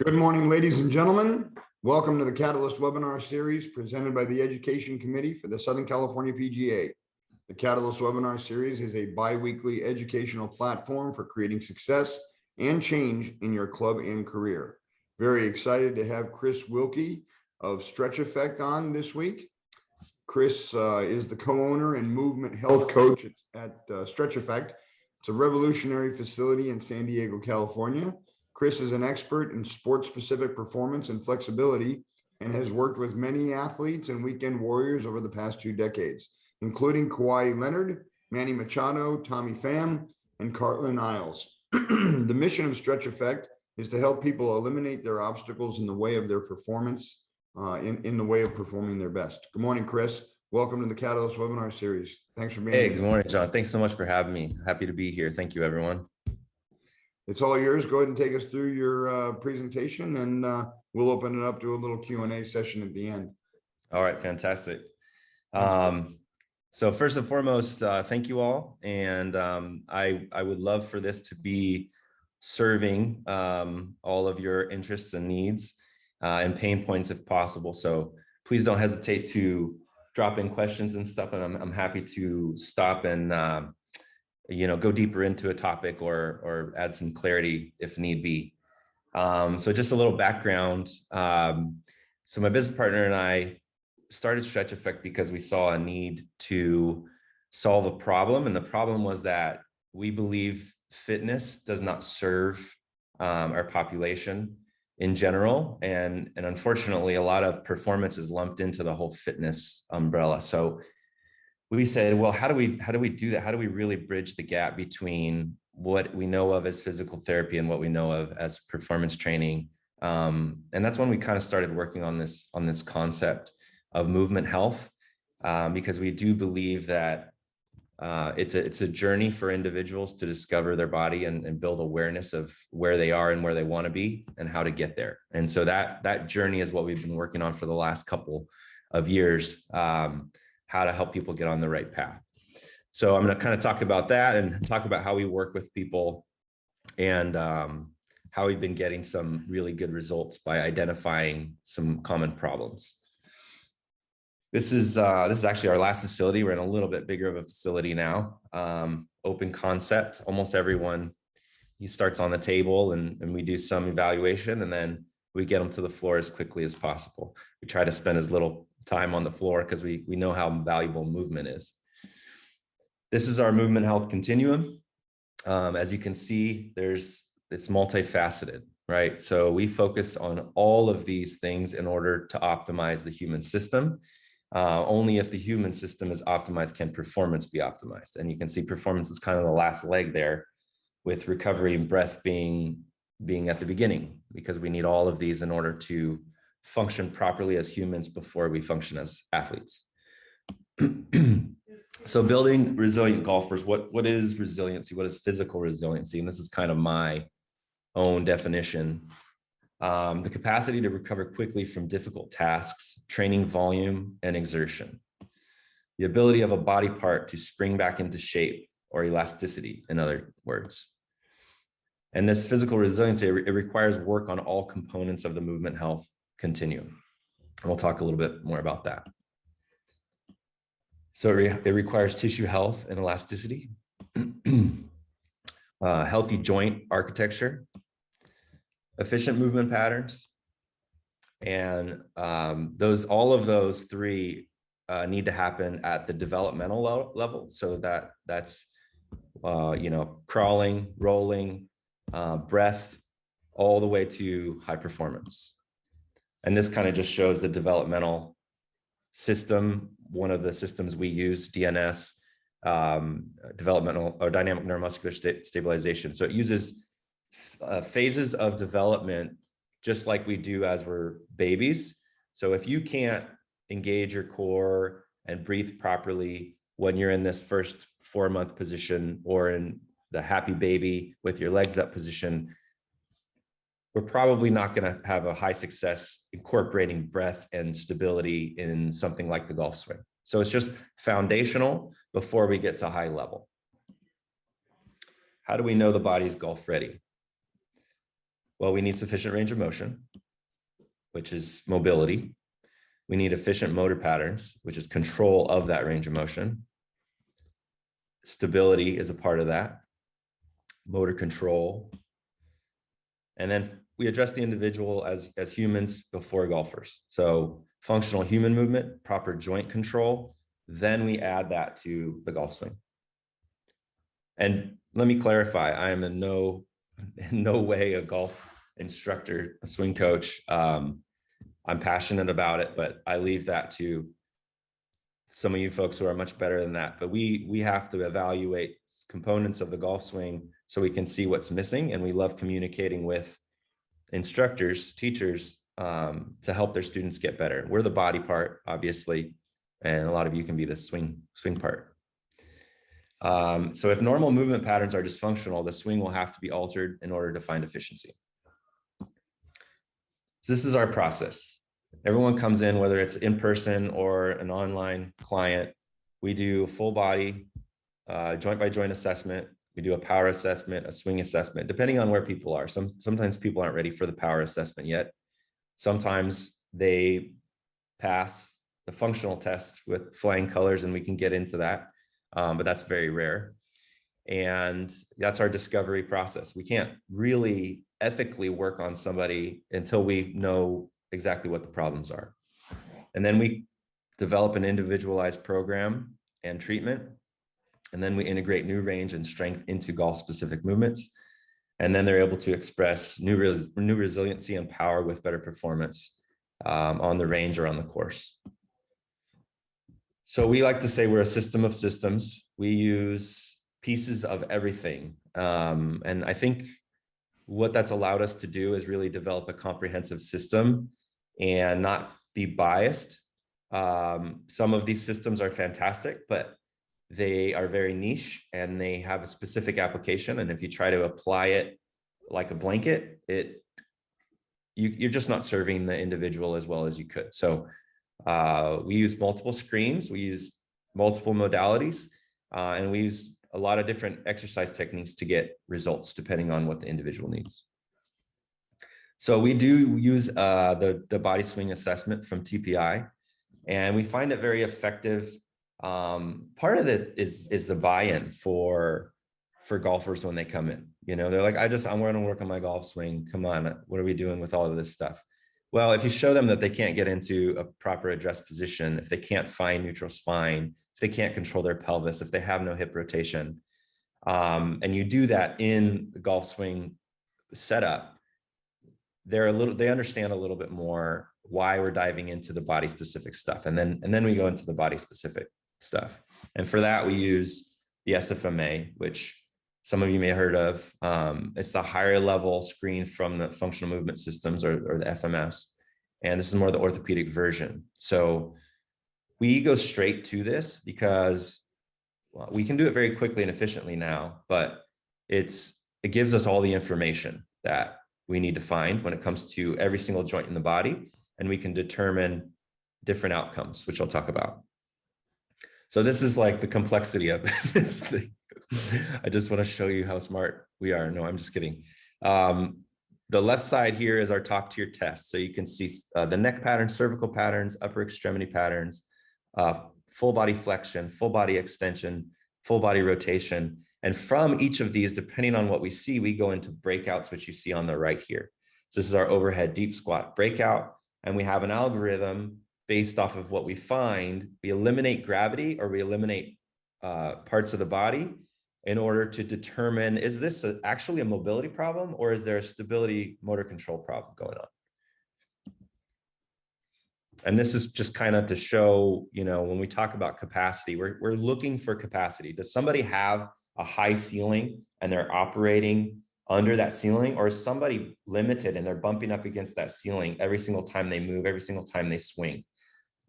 Good morning, ladies and gentlemen. Welcome to the Catalyst webinar series presented by the Education Committee for the Southern California PGA. The Catalyst webinar series is a bi-weekly educational platform for creating success and change in your club and career. Very excited to have Chris Wilke of Stretch Effect on this week. Chris is the co-owner and movement health coach at Stretch Effect. It's a revolutionary facility in San Diego, California. Chris is an expert in sport-specific performance and flexibility and has worked with many athletes and weekend warriors over the past 2 decades, including Kawhi Leonard, Manny Machado, Tommy Pham, and Cartland Isles. The mission of Stretch Effect is to help people eliminate their obstacles in the way of their performance, in the way of performing their best. Good morning, Chris. Welcome to the Catalyst webinar series. Thanks for being here. Hey, good morning, John. Thanks so much for having me. Happy to be here. Thank you, everyone. It's all yours. Go ahead and take us through your presentation, and we'll open it up to a little Q&A session at the end. All right, fantastic. So first and foremost, thank you all. And I would love for this to be serving all of your interests and needs and pain points if possible. So please don't hesitate to drop in questions and stuff, and I'm happy to stop and go deeper into a topic or add some clarity if need be. So just a little background. So my business partner and I started Stretch Effect because we saw a need to solve a problem. And the problem was that we believe fitness does not serve our population in general. And unfortunately, a lot of performance is lumped into the whole fitness umbrella. So we said, well, how do we do that? How do we really bridge the gap between what we know of as physical therapy and what we know of as performance training? And that's when we kind of started working on this concept of movement health, because we do believe that it's a journey for individuals to discover their body and build awareness of where they are and where they want to be and how to get there. And so that journey is what we've been working on for the last couple of years. How to help people get on the right path. So I'm going to kind of talk about that and talk about how we work with people and how we've been getting some really good results by identifying some common problems. This is actually our last facility. We're in a little bit bigger of a facility now. Open concept. Almost everyone, he starts on the table and we do some evaluation and then we get them to the floor as quickly as possible. We try to spend as little time on the floor because we know how valuable movement is. This is our movement health continuum. As you can see, it's multifaceted, right? So we focus on all of these things in order to optimize the human system. Only if the human system is optimized can performance be optimized. And you can see performance is kind of the last leg there, with recovery and breath being at the beginning, because we need all of these in order to function properly as humans before we function as athletes. So building resilient golfers, what is resiliency? What is physical resiliency? And this is kind of my own definition. The capacity to recover quickly from difficult tasks, training volume, and exertion. The ability of a body part to spring back into shape, or elasticity, in other words. And this physical resiliency, it requires work on all components of the movement health continuum. And we'll talk a little bit more about that. So it requires tissue health and elasticity, healthy joint architecture, efficient movement patterns, and all of those three need to happen at the developmental level. So that's crawling, rolling, breath, all the way to high performance. And this kind of just shows the developmental system. One of the systems we use, DNS, developmental or dynamic neuromuscular stabilization. So it uses phases of development just like we do as we're babies. So if you can't engage your core and breathe properly when you're in this first 4-month position or in the happy baby with your legs up position, we're probably not going to have a high success incorporating breath and stability in something like the golf swing. So it's just foundational before we get to high level. How do we know the body's golf ready? Well, we need sufficient range of motion, which is mobility. We need efficient motor patterns, which is control of that range of motion. Stability is a part of that. Motor control. And then we address the individual as humans before golfers. So functional human movement, proper joint control, then we add that to the golf swing. And let me clarify, I am in no way a golf instructor, a swing coach. I'm passionate about it, but I leave that to some of you folks who are much better than that. But we have to evaluate components of the golf swing so we can see what's missing. And we love communicating with instructors, teachers, to help their students get better. We're the body part, obviously, and a lot of you can be the swing part. So if normal movement patterns are dysfunctional, the swing will have to be altered in order to find efficiency. So this is our process. Everyone comes in, whether it's in person or an online client. We do full body, joint by joint assessment. We do a power assessment, a swing assessment, depending on where people are. Sometimes people aren't ready for the power assessment yet. Sometimes they pass the functional test with flying colors, and we can get into that, but that's very rare. And that's our discovery process. We can't really ethically work on somebody until we know exactly what the problems are. And then we develop an individualized program and treatment. And then we integrate new range and strength into golf-specific movements. And then they're able to express new resiliency and power with better performance on the range or on the course. So we like to say we're a system of systems. We use pieces of everything. And I think what that's allowed us to do is really develop a comprehensive system and not be biased. Some of these systems are fantastic, but they are very niche and they have a specific application. And if you try to apply it like a blanket, you're just not serving the individual as well as you could. So we use multiple screens, we use multiple modalities, and we use a lot of different exercise techniques to get results depending on what the individual needs. So we do use the body swing assessment from TPI, and we find it very effective. Part of it is the buy-in for golfers when they come in. You know, they're like, I want to work on my golf swing. Come on, what are we doing with all of this stuff? Well, if you show them that they can't get into a proper address position, if they can't find neutral spine, if they can't control their pelvis, if they have no hip rotation, and you do that in the golf swing setup, they understand a little bit more why we're diving into the body specific stuff. And then we go into the body specific stuff. And for that, we use the SFMA, which some of you may have heard of. It's the higher level screen from the functional movement systems or the FMS. And this is more the orthopedic version. So we go straight to this because we can do it very quickly and efficiently now, but it gives us all the information that we need to find when it comes to every single joint in the body, and we can determine different outcomes, which I'll talk about. So this is like the complexity of this thing. I just want to show you how smart we are. No, I'm just kidding. The left side here is our top tier test. So you can see the neck patterns, cervical patterns, upper extremity patterns, full body flexion, full body extension, full body rotation. And from each of these, depending on what we see, we go into breakouts, which you see on the right here. So this is our overhead deep squat breakout. And we have an algorithm based off of what we find. We eliminate gravity or we eliminate parts of the body in order to determine, is this actually a mobility problem or is there a stability motor control problem going on? And this is just kind of to show, you know, when we talk about capacity, we're looking for capacity. Does somebody have a high ceiling and they're operating under that ceiling, or is somebody limited and they're bumping up against that ceiling every single time they move, every single time they swing?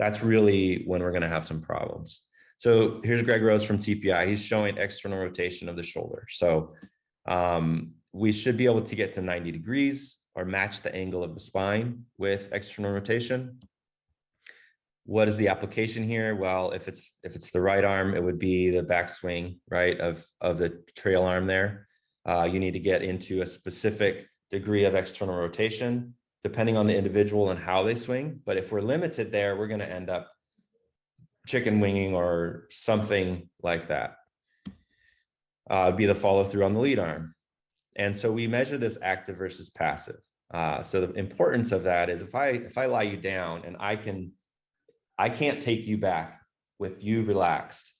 That's really when we're going to have some problems. So here's Greg Rose from TPI. He's showing external rotation of the shoulder. So we should be able to get to 90 degrees or match the angle of the spine with external rotation. What is the application here? Well, if it's the right arm, it would be the backswing, right, of the trail arm there. You need to get into a specific degree of external rotation, depending on the individual and how they swing. But if we're limited there, we're going to end up chicken winging or something like that. Be the follow through on the lead arm. And so we measure this active versus passive. So the importance of that is if I lie you down and I can't take you back with you relaxed,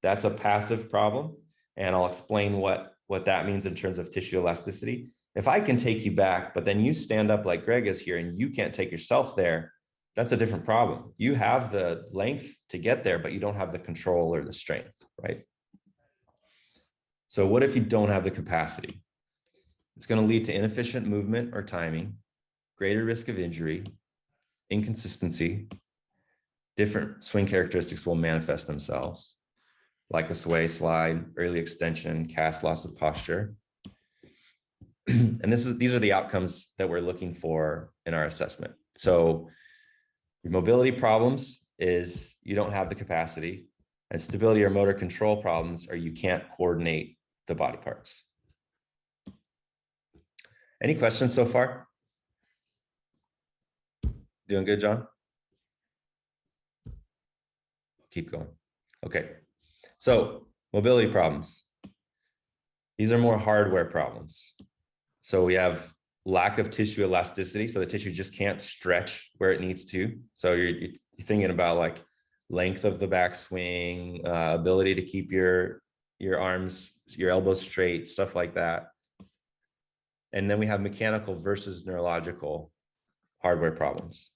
that's a passive problem. And I'll explain what that means in terms of tissue elasticity. If I can take you back, but then you stand up like Greg is here and you can't take yourself there, that's a different problem. You have the length to get there, but you don't have the control or the strength, right? So what if you don't have the capacity? It's going to lead to inefficient movement or timing, greater risk of injury, inconsistency. Different swing characteristics will manifest themselves, like a sway, slide, early extension, cast, loss of posture. And these are the outcomes that we're looking for in our assessment. So your mobility problems is you don't have the capacity, and stability or motor control problems are you can't coordinate the body parts. Any questions so far? Doing good, John? Keep going. Okay. So mobility problems. These are more hardware problems. So we have lack of tissue elasticity. So the tissue just can't stretch where it needs to. So you're thinking about like length of the backswing, ability to keep your arms, your elbows straight, stuff like that. And then we have mechanical versus neurological hardware problems.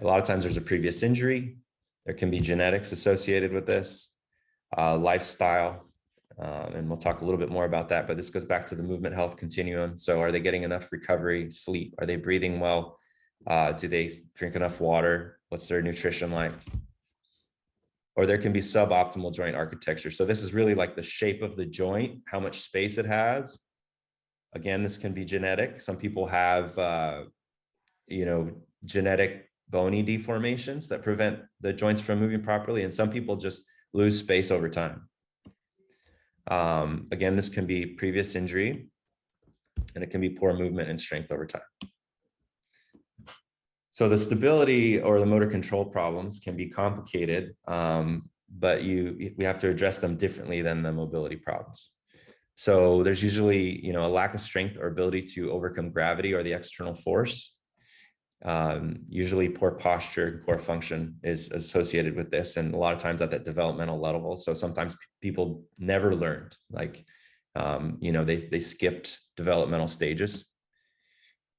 A lot of times there's a previous injury. There can be genetics associated with this, lifestyle, and we'll talk a little bit more about that, but this goes back to the movement health continuum. So are they getting enough recovery, sleep? Are they breathing well? Do they drink enough water? What's their nutrition like? Or there can be suboptimal joint architecture. So this is really like the shape of the joint, how much space it has. Again, this can be genetic. Some people have, genetic bony deformations that prevent the joints from moving properly. And some people just lose space over time. Again, this can be previous injury, and it can be poor movement and strength over time. So the stability or the motor control problems can be complicated, but we have to address them differently than the mobility problems. So there's usually, a lack of strength or ability to overcome gravity or the external force. Usually poor posture, core function is associated with this. And a lot of times at that developmental level. So sometimes people never learned, like, they skipped developmental stages.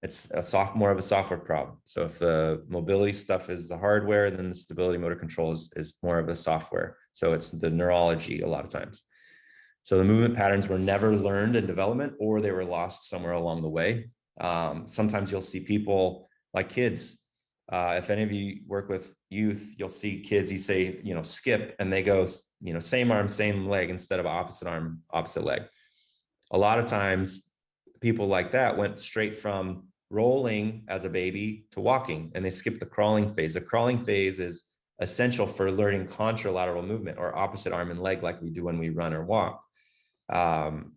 It's more of a software problem. So if the mobility stuff is the hardware, then the stability motor control is more of a software. So it's the neurology a lot of times. So the movement patterns were never learned in development, or they were lost somewhere along the way. Sometimes you'll see people like kids. If any of you work with youth, you'll see kids, you say, skip, and they go, same arm, same leg instead of opposite arm, opposite leg. A lot of times people like that went straight from rolling as a baby to walking, and they skipped the crawling phase. The crawling phase is essential for learning contralateral movement, or opposite arm and leg, like we do when we run or walk.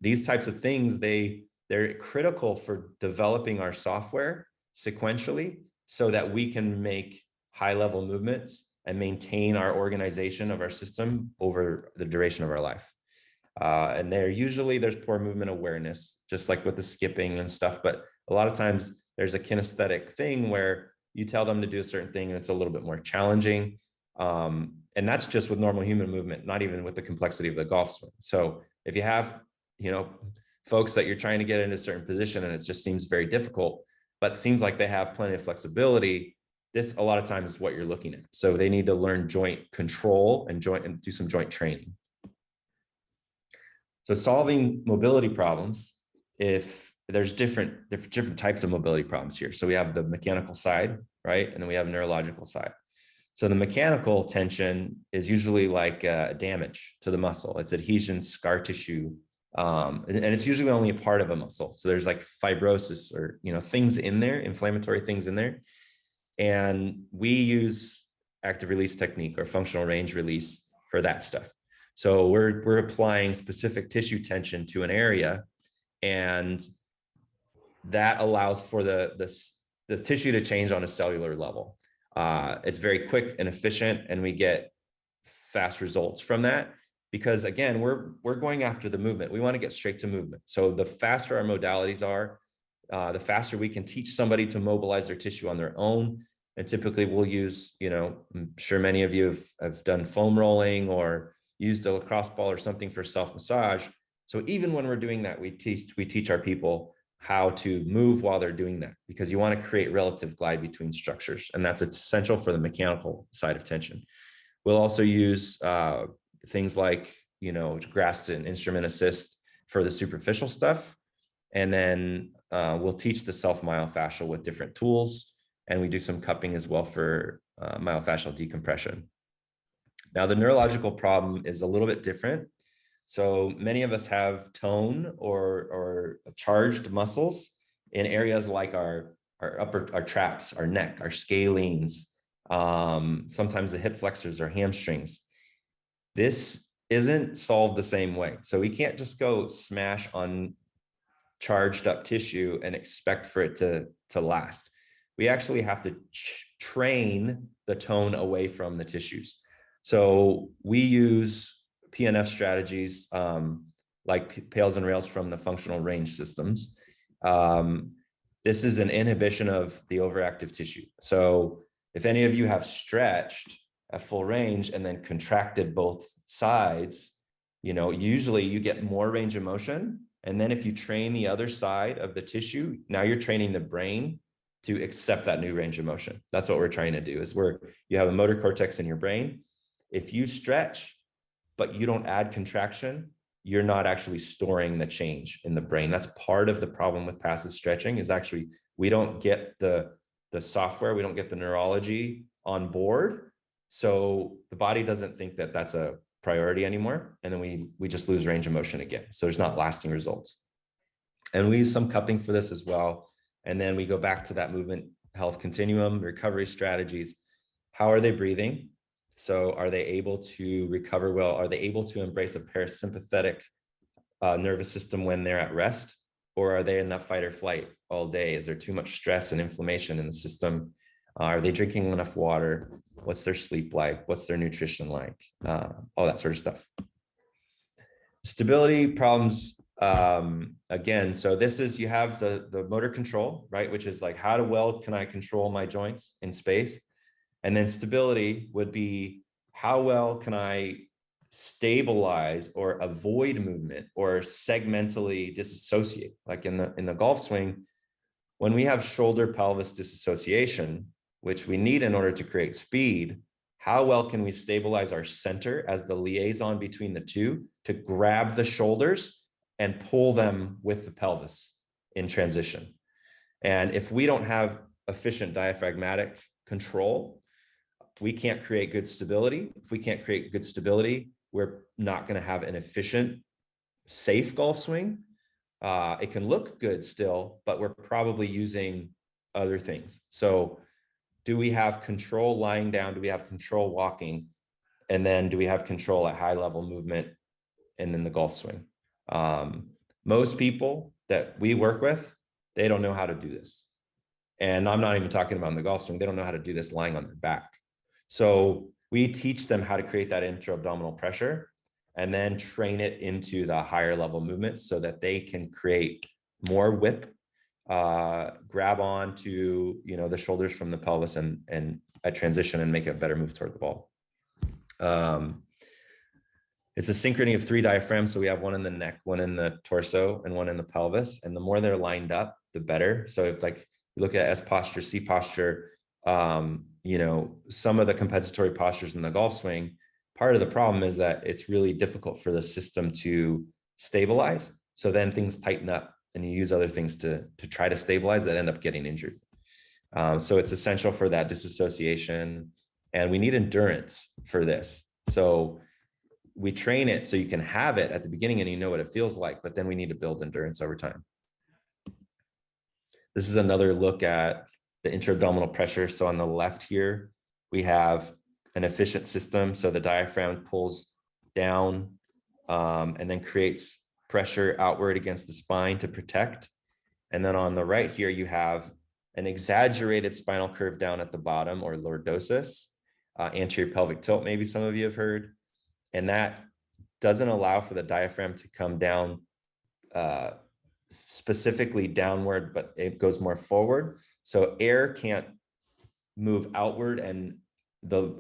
These types of things, they're critical for developing our software sequentially so that we can make high level movements and maintain our organization of our system over the duration of our life. And there's poor movement awareness, just like with the skipping and stuff. But a lot of times there's a kinesthetic thing where you tell them to do a certain thing and it's a little bit more challenging. And that's just with normal human movement, not even with the complexity of the golf swing. So if you have, folks that you're trying to get in a certain position and it just seems very difficult, but it seems like they have plenty of flexibility, this a lot of times is what you're looking at. So they need to learn joint control and do some joint training. So solving mobility problems, if there's different types of mobility problems here. So we have the mechanical side, right? And then we have a neurological side. So the mechanical tension is usually like damage to the muscle. It's adhesion, scar tissue, and it's usually only a part of a muscle. So there's like fibrosis or, things in there, inflammatory things in there. And we use active release technique or functional range release for that stuff. So we're applying specific tissue tension to an area, and that allows for the tissue to change on a cellular level. It's very quick and efficient, and we get fast results from that because, again, we're going after the movement. We want to get straight to movement. So the faster our modalities are, the faster we can teach somebody to mobilize their tissue on their own. And typically we'll use, I'm sure many of you have done foam rolling or used a lacrosse ball or something for self-massage. So even when we're doing that, we teach our people how to move while they're doing that, because you want to create relative glide between structures. And that's essential for the mechanical side of tension. We'll also use things like, grasp and instrument assist for the superficial stuff. And then we'll teach the self-myofascial with different tools. And we do some cupping as well for myofascial decompression. Now, the neurological problem is a little bit different. So many of us have tone or charged muscles in areas like our traps, our neck, our scalenes, sometimes the hip flexors or hamstrings. This isn't solved the same way. So we can't just go smash on charged up tissue and expect for it to last. We actually have to train the tone away from the tissues. So we use PNF strategies like pails and rails from the functional range systems. This is an inhibition of the overactive tissue. So if any of you have stretched at full range and then contracted both sides, usually you get more range of motion. And then if you train the other side of the tissue, now you're training the brain to accept that new range of motion. That's what we're trying to do, is where you have a motor cortex in your brain. If you stretch, but you don't add contraction, you're not actually storing the change in the brain. That's part of the problem with passive stretching, is actually we don't get the software, we don't get the neurology on board. So the body doesn't think that that's a priority anymore. And then we just lose range of motion again. So there's not lasting results. And we use some cupping for this as well. And then we go back to that movement health continuum, recovery strategies. How are they breathing? So are they able to recover well? Are they able to embrace a parasympathetic nervous system when they're at rest? Or are they in that fight or flight all day? Is there too much stress and inflammation in the system? Are they drinking enough water? What's their sleep like? What's their nutrition like? All that sort of stuff. Stability problems, again, so this is, you have the motor control, right? Which is like, how well can I control my joints in space? And then stability would be, how well can I stabilize or avoid movement or segmentally disassociate? Like in the golf swing, when we have shoulder pelvis disassociation, which we need in order to create speed, how well can we stabilize our center as the liaison between the two to grab the shoulders and pull them with the pelvis in transition? And if we don't have efficient diaphragmatic control, we can't create good stability. If we can't create good stability, we're not going to have an efficient, safe golf swing. It can look good still, but we're probably using other things. So do we have control lying down? Do we have control walking? And then do we have control at high level movement and then the golf swing? Most people that we work with, they don't know how to do this. And I'm not even talking about in the golf swing. They don't know how to do this lying on their back. So we teach them how to create that intra-abdominal pressure and then train it into the higher level movements so that they can create more whip, grab on to, the shoulders from the pelvis and a transition and make a better move toward the ball. It's a synchrony of 3 diaphragms. So we have one in the neck, one in the torso, and one in the pelvis. And the more they're lined up, the better. So if like you look at S posture, C posture, some of the compensatory postures in the golf swing, part of the problem is that it's really difficult for the system to stabilize. So then things tighten up and you use other things to try to stabilize that end up getting injured. So it's essential for that disassociation, and we need endurance for this. So we train it so you can have it at the beginning and you know what it feels like, but then we need to build endurance over time. This is another look at the intra-abdominal pressure. So on the left here, we have an efficient system. So the diaphragm pulls down and then creates pressure outward against the spine to protect. And then on the right here, you have an exaggerated spinal curve down at the bottom, or lordosis, anterior pelvic tilt, maybe some of you have heard. And that doesn't allow for the diaphragm to come down specifically downward, but it goes more forward. So air can't move outward and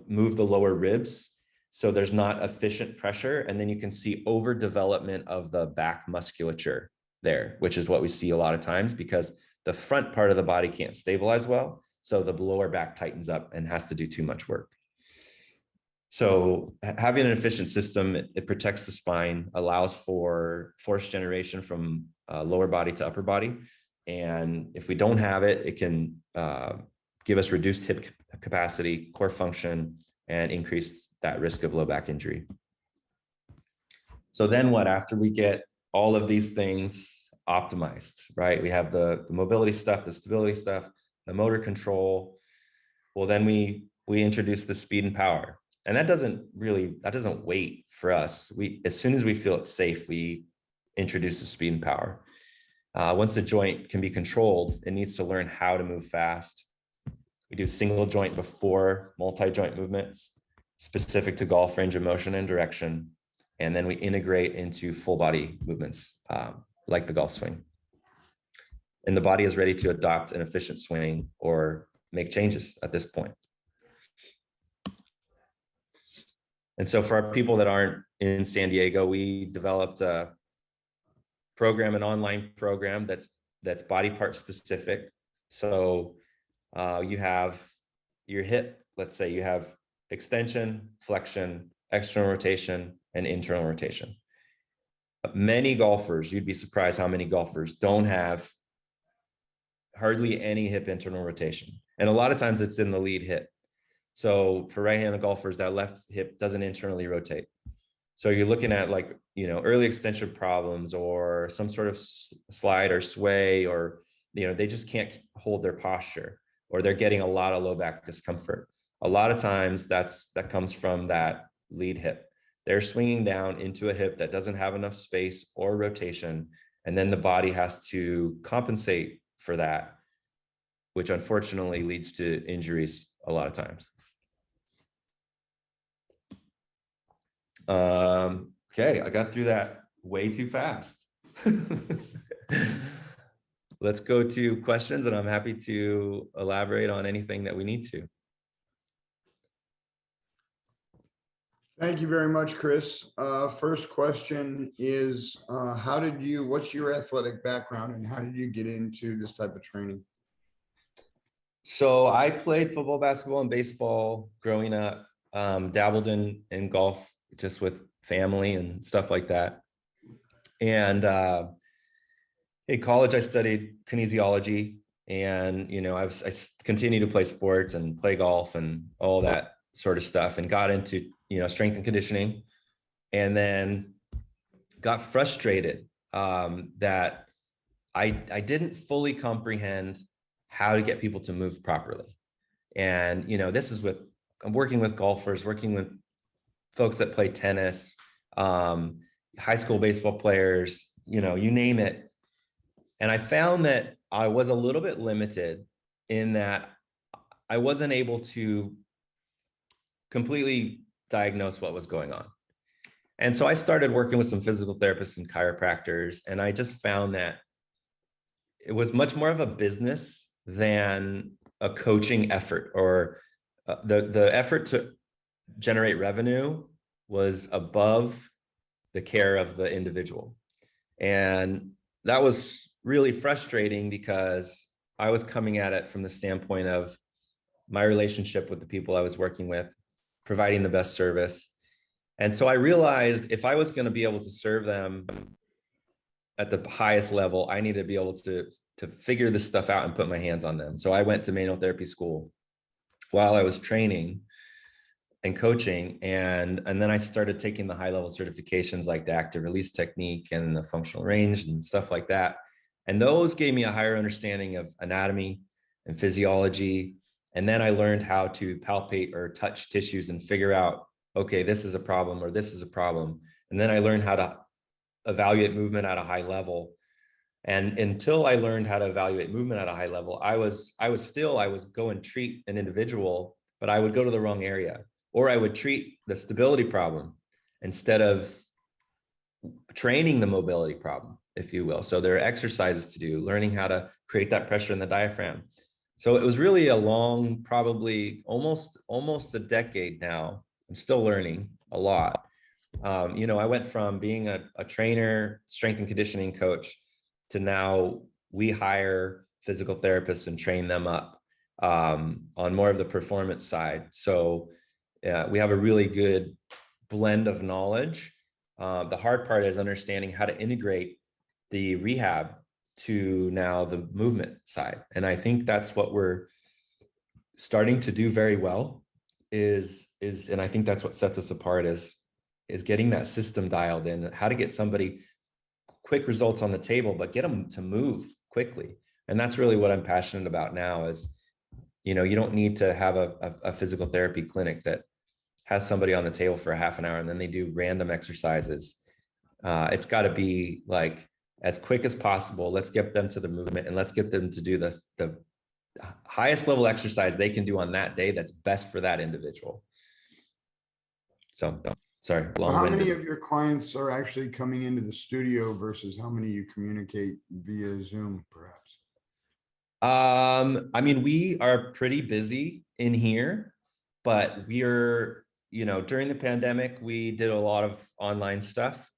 move the lower ribs. So there's not efficient pressure. And then you can see overdevelopment of the back musculature there, which is what we see a lot of times because the front part of the body can't stabilize well. So the lower back tightens up and has to do too much work. So having an efficient system, it protects the spine, allows for force generation from lower body to upper body. And if we don't have it, it can give us reduced hip capacity, core function, and increase that risk of low back injury. So then what, after we get all of these things optimized, right? We have the mobility stuff, the stability stuff, the motor control. Well, then we introduce the speed and power. And that doesn't wait for us. As soon as we feel it's safe, we introduce the speed and power. Once the joint can be controlled, it needs to learn how to move fast. We do single joint before multi-joint movements specific to golf range of motion and direction. And then we integrate into full body movements like the golf swing. And the body is ready to adopt an efficient swing or make changes at this point. And so for our people that aren't in San Diego, we developed a program, an online program that's body part specific. So you have your hip, let's say you have extension, flexion, external rotation, and internal rotation. Many golfers, you'd be surprised how many golfers don't have hardly any hip internal rotation. And a lot of times it's in the lead hip. So for right-handed golfers, that left hip doesn't internally rotate. So you're looking at early extension problems or some sort of slide or sway, or, they just can't hold their posture, or they're getting a lot of low back discomfort. A lot of times that comes from that lead hip. They're swinging down into a hip that doesn't have enough space or rotation. And then the body has to compensate for that, which unfortunately leads to injuries a lot of times. Okay, I got through that way too fast. Let's go to questions, and I'm happy to elaborate on anything that we need to. Thank you very much, Chris. First question is, what's your athletic background and how did you get into this type of training? So I played football, basketball, and baseball growing up, dabbled in golf just with family and stuff like that. And in college, I studied kinesiology, and I continued to play sports and play golf and all that sort of stuff, and got into strength and conditioning, and then got frustrated that I didn't fully comprehend how to get people to move properly. And I'm working with golfers, working with folks that play tennis, high school baseball players, you name it. And I found that I was a little bit limited in that I wasn't able to completely diagnose what was going on. And so I started working with some physical therapists and chiropractors, and I just found that it was much more of a business than a coaching effort, or the effort to generate revenue was above the care of the individual. And that was really frustrating because I was coming at it from the standpoint of my relationship with the people I was working with, providing the best service. And so I realized if I was going to be able to serve them at the highest level, I needed to be able to figure this stuff out and put my hands on them. So I went to manual therapy school while I was training and coaching. And then I started taking the high level certifications like the active release technique and the functional range and stuff like that. And those gave me a higher understanding of anatomy and physiology. And then I learned how to palpate or touch tissues and figure out, okay, this is a problem or this is a problem. And then I learned how to evaluate movement at a high level. And until I learned how to evaluate movement at a high level, I was go and treat an individual, but I would go to the wrong area, or I would treat the stability problem instead of training the mobility problem, if you will. So there are exercises to do, learning how to create that pressure in the diaphragm. So it was really a long, probably almost a decade now. I'm still learning a lot. I went from being a trainer, strength and conditioning coach, to now we hire physical therapists and train them up on more of the performance side. So we have a really good blend of knowledge. The hard part is understanding how to integrate the rehab to now the movement side. And I think that's what we're starting to do very well and I think that's what sets us apart is getting that system dialed in, how to get somebody quick results on the table, but get them to move quickly. And that's really what I'm passionate about now is, you don't need to have a physical therapy clinic that has somebody on the table for a half an hour and then they do random exercises. It's got to be like as quick as possible. Let's get them to the movement and let's get them to do the highest level exercise they can do on that day that's best for that individual. So, sorry, How many of your clients are actually coming into the studio versus how many you communicate via Zoom, perhaps? I mean, we are pretty busy in here, but we're, during the pandemic, we did a lot of online stuff.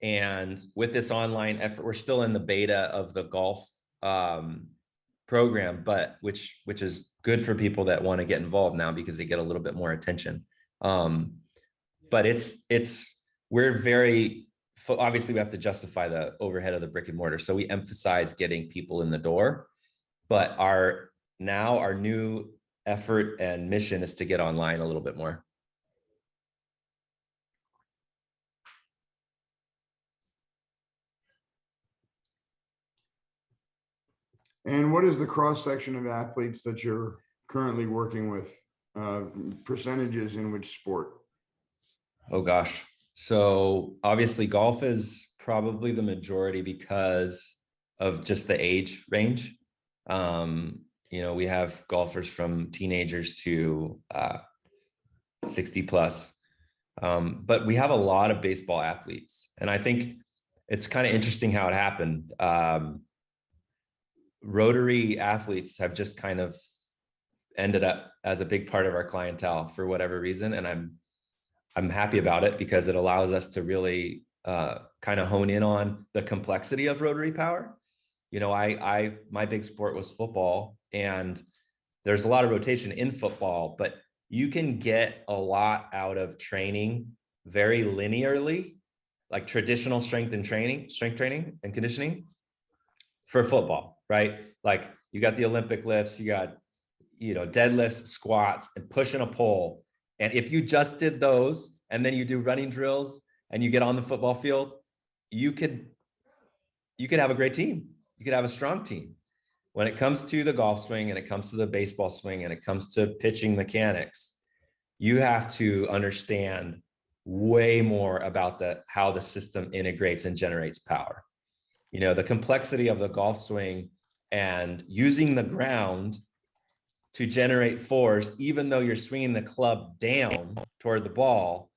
And with this online effort, we're still in the beta of the golf program, but which is good for people that want to get involved now because they get a little bit more attention. But we're very, obviously we have to justify the overhead of the brick and mortar. So we emphasize getting people in the door, but our new effort and mission is to get online a little bit more. And what is the cross section of athletes that you're currently working with? Percentages in which sport? Oh gosh. So obviously golf is probably the majority because of just the age range. We have golfers from teenagers to 60 plus. But we have a lot of baseball athletes. And I think it's kind of interesting how it happened. Rotary athletes have just kind of ended up as a big part of our clientele for whatever reason. And I'm happy about it because it allows us to really kind of hone in on the complexity of rotary power. My big sport was football, and there's a lot of rotation in football, but you can get a lot out of training very linearly, like traditional strength training and conditioning for football, right? Like you got the Olympic lifts, you got, deadlifts, squats, and pushing a pole. And if you just did those, and then you do running drills and you get on the football field, you could have a great team. You could have a strong team. When it comes to the golf swing and it comes to the baseball swing and it comes to pitching mechanics, you have to understand way more about how the system integrates and generates power. The complexity of the golf swing and using the ground to generate force, even though you're swinging the club down toward the ball,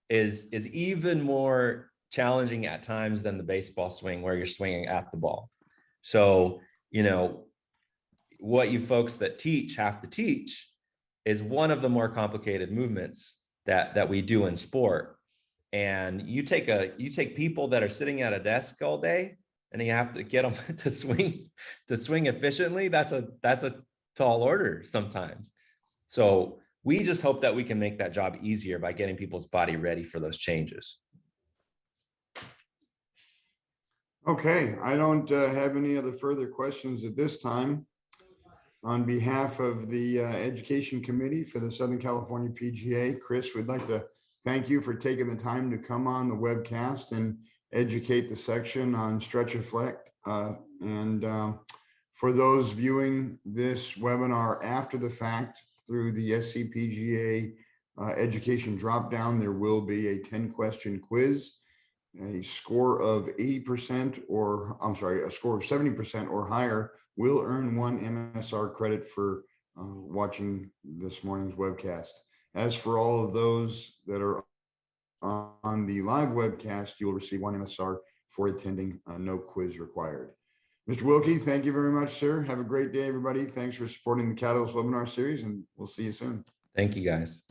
is even more challenging at times than the baseball swing where you're swinging at the ball. So, what you folks that teach have to teach is one of the more complicated movements that we do in sport. And you take people that are sitting at a desk all day and you have to get them to swing efficiently. That's a tall order sometimes. So we just hope that we can make that job easier by getting people's body ready for those changes. Okay, I don't have any other further questions at this time. On behalf of the Education Committee for the Southern California PGA, Chris, we'd like to thank you for taking the time to come on the webcast and educate the section on stretch reflect. For those viewing this webinar after the fact through the SCPGA education dropdown, there will be a 10-question quiz. a score of 80% or I'm sorry, a score of 70% or higher will earn 1 MSR credit for watching this morning's webcast. As for all of those that are on the live webcast, you will receive 1 MSR for attending, no quiz required. Mr. Wilke, thank you very much, sir. Have a great day, everybody. Thanks for supporting the Catalyst webinar series, and we'll see you soon. Thank you, guys.